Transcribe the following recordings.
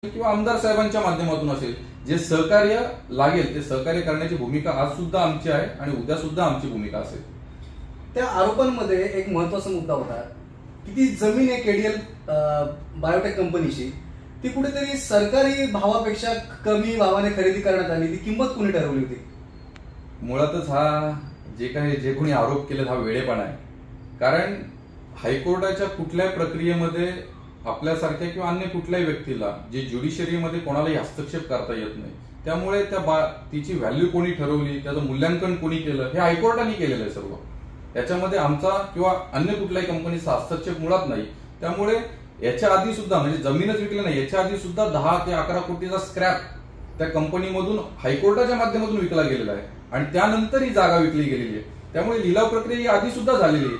किंवा आमदार साहेबांच्या माध्यमातून असेल, जे सहकार्य लागेल ते सहकार्य करण्याची भूमिका आज सुद्धा आमची आहे आणि उद्या सुद्धा आमची भूमिका असेल. त्या आरोपांमध्ये एक महत्वाचा मुद्दा होता की ती जमीन आहे केडीएल बायोटेक कंपनीची, ती कुठेतरी सरकारी भावापेक्षा कमी भावाने खरेदी करण्यात आली. ती किंमत कुणी ठरवली होती? मुळातच हा जे कोणी आरोप केले हा वेळेपणा आहे. कारण हायकोर्टाच्या कुठल्याही प्रक्रियेमध्ये आपल्यासारख्या किंवा अन्य कुठल्याही व्यक्तीला जे ज्युडिशरीमध्ये कोणालाही हस्तक्षेप करता येत नाही. त्यामुळे तिची व्हॅल्यू कोणी ठरवली, त्याचं मूल्यांकन कोणी केलं, हे हायकोर्टाने केलेलं आहे सर्व. याच्यामध्ये आमचा किंवा अन्य कुठल्याही कंपनीचा हस्तक्षेप मुळात नाही. त्यामुळे याच्या आधी सुद्धा म्हणजे जमीनच विकली नाही, याच्या आधी सुद्धा 10 ते 11 कोटीचा स्क्रॅप त्या कंपनीमधून हायकोर्टाच्या माध्यमातून विकला गेलेला आहे आणि त्यानंतर ही जागा विकली गेलेली आहे. त्यामुळे लिलाव प्रक्रिया ही आधी सुद्धा झालेली आहे.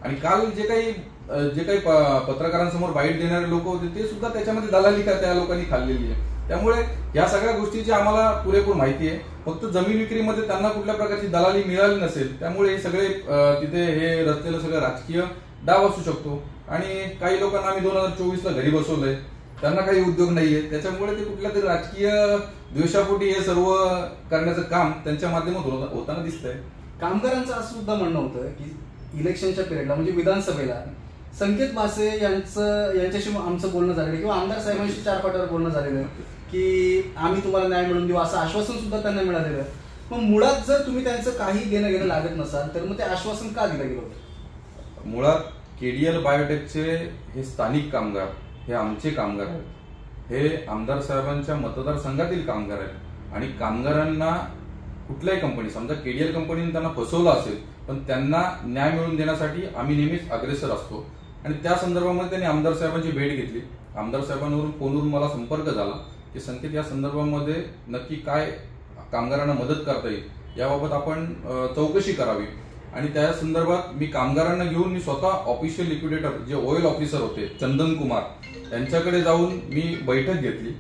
आणि काल जे काही पत्रकारांसमोर बाईट देणारे लोक होते ते सुद्धा त्याच्यामध्ये दलाली का त्या लोकांनी खाल्लेली आहे. त्यामुळे या सगळ्या गोष्टीची आम्हाला पुरेपूर माहिती आहे. फक्त जमीन विक्रीमध्ये त्यांना कुठल्या प्रकारची दलाली मिळाली नसेल, त्यामुळे हे सगळे तिथे हे रचलेलं सगळं राजकीय डाव असू शकतो. आणि काही लोकांना आम्ही 2024ला घरी बसवलंय, त्यांना काही उद्योग नाहीये, त्याच्यामुळे ते कुठल्या तरी राजकीय द्वेषापोटी हे सर्व करण्याचं काम त्यांच्या माध्यमातून होताना दिसतंय. कामगारांचं असं सुद्धा म्हणणं होतं की इलेक्शनच्या पिरियडला म्हणजे विधानसभेला संकेत भासे यांच्याशी आमचं बोलणं झालेलं किंवा आमदार साहेबांशी 4 पाट्यावर बोलणं झालेलं की आम्ही तुम्हाला न्याय मिळवून देऊ असं आश्वासन सुद्धा त्यांना मिळालेलं. मग मुळात जर तुम्ही त्यांचं काही घेणं लागत नसाल तर मग ते आश्वासन का दिलं गेलं होतं? मुळात केडीएल बायोटेकचे हे स्थानिक कामगार हे आमचे कामगार आहेत. हे आमदार साहेबांच्या मतदारसंघातील कामगार आहेत आणि कामगारांना कुठल्याही कंपनी, समजा केडीएल कंपनीने त्यांना फसवलं असेल, पण त्यांना न्याय मिळवून देण्यासाठी आम्ही नेहमीच अग्रेसर असतो. आणि त्या संदर्भामध्ये त्यांनी आमदार साहेबांची भेट घेतली. आमदार साहेबांवरून फोनवरून मला संपर्क झाला की संकेत, या संदर्भामध्ये नक्की काय कामगारांना मदत करता येईल याबाबत आपण चौकशी करावी. आणि त्या संदर्भात मी कामगारांना घेऊन मी स्वतः ऑफिशियल लिक्विडेटर जे ऑइल ऑफिसर होते चंदन कुमार यांच्याकडे जाऊन मी बैठक घेतली.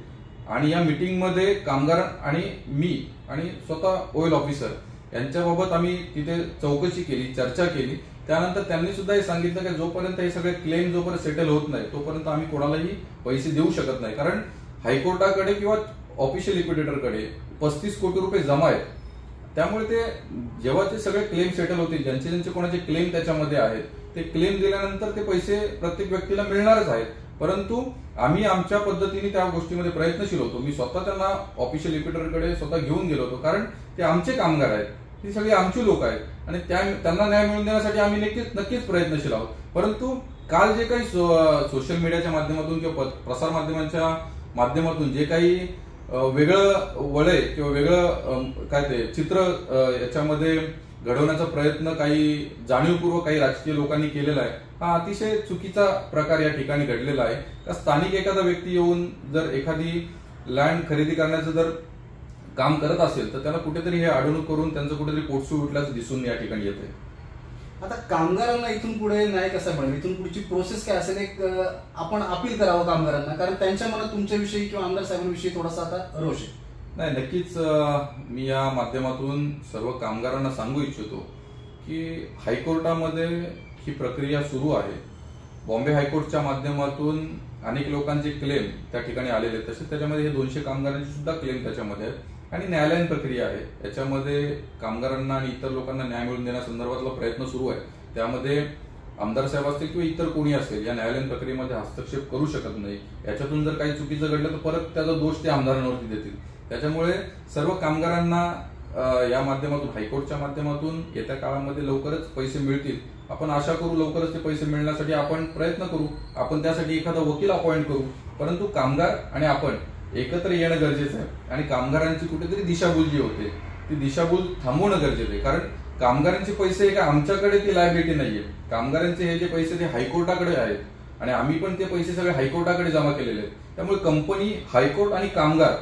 आणि या मीटिंगमध्ये कामगार आणि मी आणि स्वतः ऑइल ऑफिसर यांच्याबाबत आम्ही तिथे चौकशी केली, चर्चा केली. त्यानंतर त्यांनी सुद्धा हे सांगितलं की जोपर्यंत हे सगळे क्लेम जोपर्यंत सेटल होत नाही तोपर्यंत आम्ही कोणालाही पैसे देऊ शकत नाही. कारण हायकोर्टाकडे किंवा ऑफिशियल लिक्विडेटरकडे 35 कोटी रुपये जमा आहेत. त्यामुळे ते जेव्हा ते सगळे क्लेम सेटल होतील, ज्यांचे कोणाचे क्लेम त्याच्यामध्ये आहेत, ते क्लेम दिल्यानंतर ते पैसे प्रत्येक व्यक्तीला मिळणारच आहेत. परंतु आम्ही आमच्या पद्धतीने त्या गोष्टीमध्ये प्रयत्नशील होतो. मी स्वतः त्यांना ऑफिशियल लिक्विडेटरकडे स्वतः घेऊन गेलो होतो, कारण ते आमचे कामगार आहेत, ती सगळी आमची लोक आहेत आणि त्यांना न्याय मिळवून देण्यासाठी आम्ही नक्कीच प्रयत्नशील आहोत. परंतु काल जे काही सोशल मीडियाच्या माध्यमातून किंवा प्रसार माध्यमांच्या माध्यमातून जे काही वेगळं वळय किंवा वेगळं काय ते चित्र याच्यामध्ये घडवण्याचा प्रयत्न काही जाणीवपूर्वक काही राजकीय लोकांनी केलेला आहे, हा अतिशय चुकीचा प्रकार या ठिकाणी घडलेला आहे. का स्थानिक एखादा व्यक्ती येऊन जर एखादी लँड खरेदी करण्याचं जर काम करत असेल तर त्याला कुठेतरी हे अडवणूक करून त्यांचं कुठेतरी पोटसूळ उठल्याचं दिसून या ठिकाणी येते. आता कामगारांना इथून पुढे न्याय कसा मिळेल, इथून पुढची प्रोसेस काय असेल? एक आपण अपील करावं कामगारांना, कारण त्यांच्या मनात तुमच्याविषयी किंवा आमदार साहेबांविषयी थोडासा आता रोष आहे. नाही, नक्कीच मी या माध्यमातून सर्व कामगारांना सांगू इच्छितो की हायकोर्टामध्ये ही प्रक्रिया सुरू आहे. बॉम्बे हायकोर्टच्या माध्यमातून अनेक लोकांचे क्लेम त्या ठिकाणी आलेले आहेत. तसेच त्याच्यामध्ये हे 200 कामगारांचे सुद्धा क्लेम त्याच्यामध्ये आहेत आणि न्यायालयीन प्रक्रिया आहे. याच्यामध्ये कामगारांना आणि इतर लोकांना न्याय मिळवून देण्यासंदर्भातला प्रयत्न सुरू आहे. त्यामध्ये आमदार साहेब असतील किंवा इतर कोणी असेल या न्यायालयीन प्रक्रियेमध्ये हस्तक्षेप करू शकत नाही. याच्यातून जर काही चुकीचं घडलं तर परत त्याचा दोष ते आमदारांवरती देतील. त्याच्यामुळे सर्व कामगारांना या माध्यमातून, हायकोर्टच्या माध्यमातून येत्या काळामध्ये लवकरच पैसे मिळतील. आपण आशा करू लवकरच ते पैसे मिळण्यासाठी आपण प्रयत्न करू. आपण त्यासाठी एखादा वकील अपॉइंट करू. परंतु कामगार आणि आपण एकत्र येणं गरजेचं आहे आणि कामगारांची कुठेतरी दिशाभूल जी होते ती दिशाभूल थांबवणं गरजेचं आहे. कारण कामगारांचे पैसे का आमच्याकडे ती लायबिलिटी नाहीये. कामगारांचे हे जे पैसे ते हायकोर्टाकडे आहेत आणि आम्ही पण ते पैसे सगळे हायकोर्टाकडे जमा केलेले आहेत. त्यामुळे कंपनी, हायकोर्ट आणि कामगार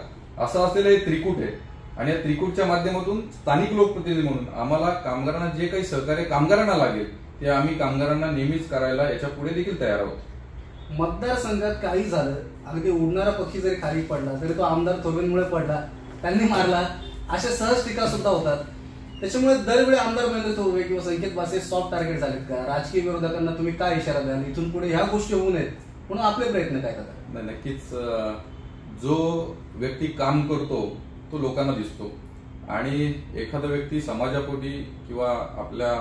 असं असलेलं हे त्रिकूट आहे आणि या त्रिकूटच्या माध्यमातून स्थानिक लोकप्रतिनिधी म्हणून आम्हाला कामगारांना जे काही सहकार्य कामगारांना लागेल ते आम्ही कामगारांना नेहमीच करायला याच्या पुढे देखील तयार आहोत. मतदारसंघात काही झालं, अगदी उडणारा पक्षी जरी खाली पडला तरी तो आमदार थोरवेंमुळे पडला, त्यांनी मारला, अशा सहज टीका सुद्धा होतात. त्याच्यामुळे दरवेळी आमदार महेंद्र थोरवे किंवा संकेत भासे सॉफ्ट टार्गेट झालेत का? राजकीय विरोधकांना तुम्ही काय इशारा द्याल? इथून पुढे ह्या गोष्टी होऊ नयेत म्हणून आपले प्रयत्न काय करतात? नक्कीच जो व्यक्ती काम करतो तो लोकांना दिसतो आणि एखादा व्यक्ती समाजापोटी किंवा आपल्या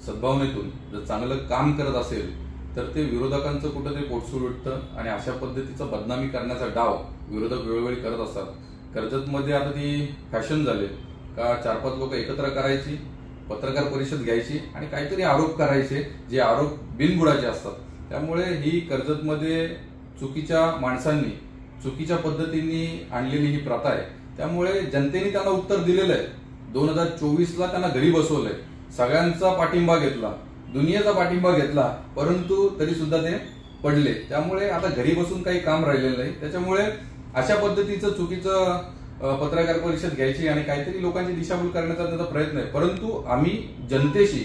सद्भावनेतून जर चांगलं काम करत असेल तर ते विरोधकांचं कुठंतरी पोटसूर उठतं आणि अशा पद्धतीचा बदनामी करण्याचा डाव विरोधक वेळोवेळी करत असतात. कर्जतमध्ये आता ती फॅशन झाली का 4-5 लोक एकत्र करायची, पत्रकार परिषद घ्यायची आणि काहीतरी आरोप करायचे जे आरोप बिनबुडाचे असतात. त्यामुळे ही कर्जतमध्ये चुकीच्या माणसांनी चुकीच्या पद्धतीने आणलेली ही प्रथा आहे. त्यामुळे जनतेने त्यांना उत्तर दिलेलं आहे. 2024ला त्यांना घरी बसवलंय, सगळ्यांचा पाठिंबा घेतला, दुनियेचा पाठिंबा घेतला, परंतु तरी सुद्धा ते पडले. त्यामुळे आता घरी बसून काही काम राहिलेलं नाही. त्याच्यामुळे अशा पद्धतीचं चुकीचं पत्रकार परिषद घ्यायची आणि काहीतरी लोकांची दिशाभूल करण्याचा त्याचा प्रयत्न आहे. परंतु आम्ही जनतेशी,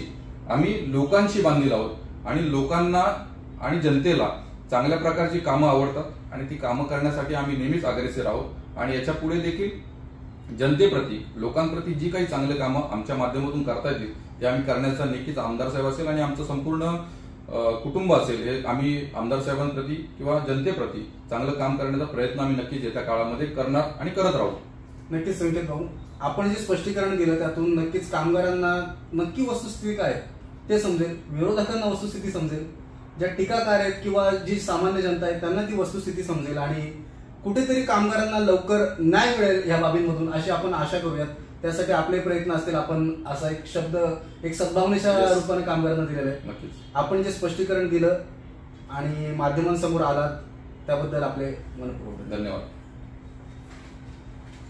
आम्ही लोकांशी बांधील आहोत आणि लोकांना आणि जनतेला चांगल्या प्रकारची कामं आवडतात आणि ती कामं करण्यासाठी आम्ही नेहमीच अग्रेसर आहोत आणि याच्या पुढे देखील जनतेप्रती, लोकांप्रती जी काही चांगली कामं आमच्या माध्यमातून करता येतील ते आम्ही करण्याचा नक्कीच आमदार साहेब असेल आणि आमचं संपूर्ण कुटुंब असेल हे आम्ही आमदार साहेबांप्रती किंवा जनतेप्रती चांगलं काम करण्याचा प्रयत्न आम्ही नक्कीच येत्या काळामध्ये करणार आणि करत राहू. नक्कीच संकेत भाऊ, आपण जे स्पष्टीकरण दिलं त्यातून नक्कीच कामगारांना नक्की वस्तुस्थिती काय ते समजेल, विरोधकांना वस्तुस्थिती समजेल, ज्या टीकाकार आहेत किंवा जी सामान्य जनता आहे त्यांना ती वस्तुस्थिती समजेल आणि कुठेतरी कामगारांना लवकर न्याय मिळेल या बाबींमधून अशी आपण आशा करूयात. त्यासाठी आपले प्रयत्न असतील. आपण असा एक शब्द एक सद्भावनेच्या रूपाने कामगारांना दिलेला आहे. नक्कीच आपण जे स्पष्टीकरण दिलं आणि माध्यमांसमोर आलात त्याबद्दल आपले मनपूर्वक धन्यवाद.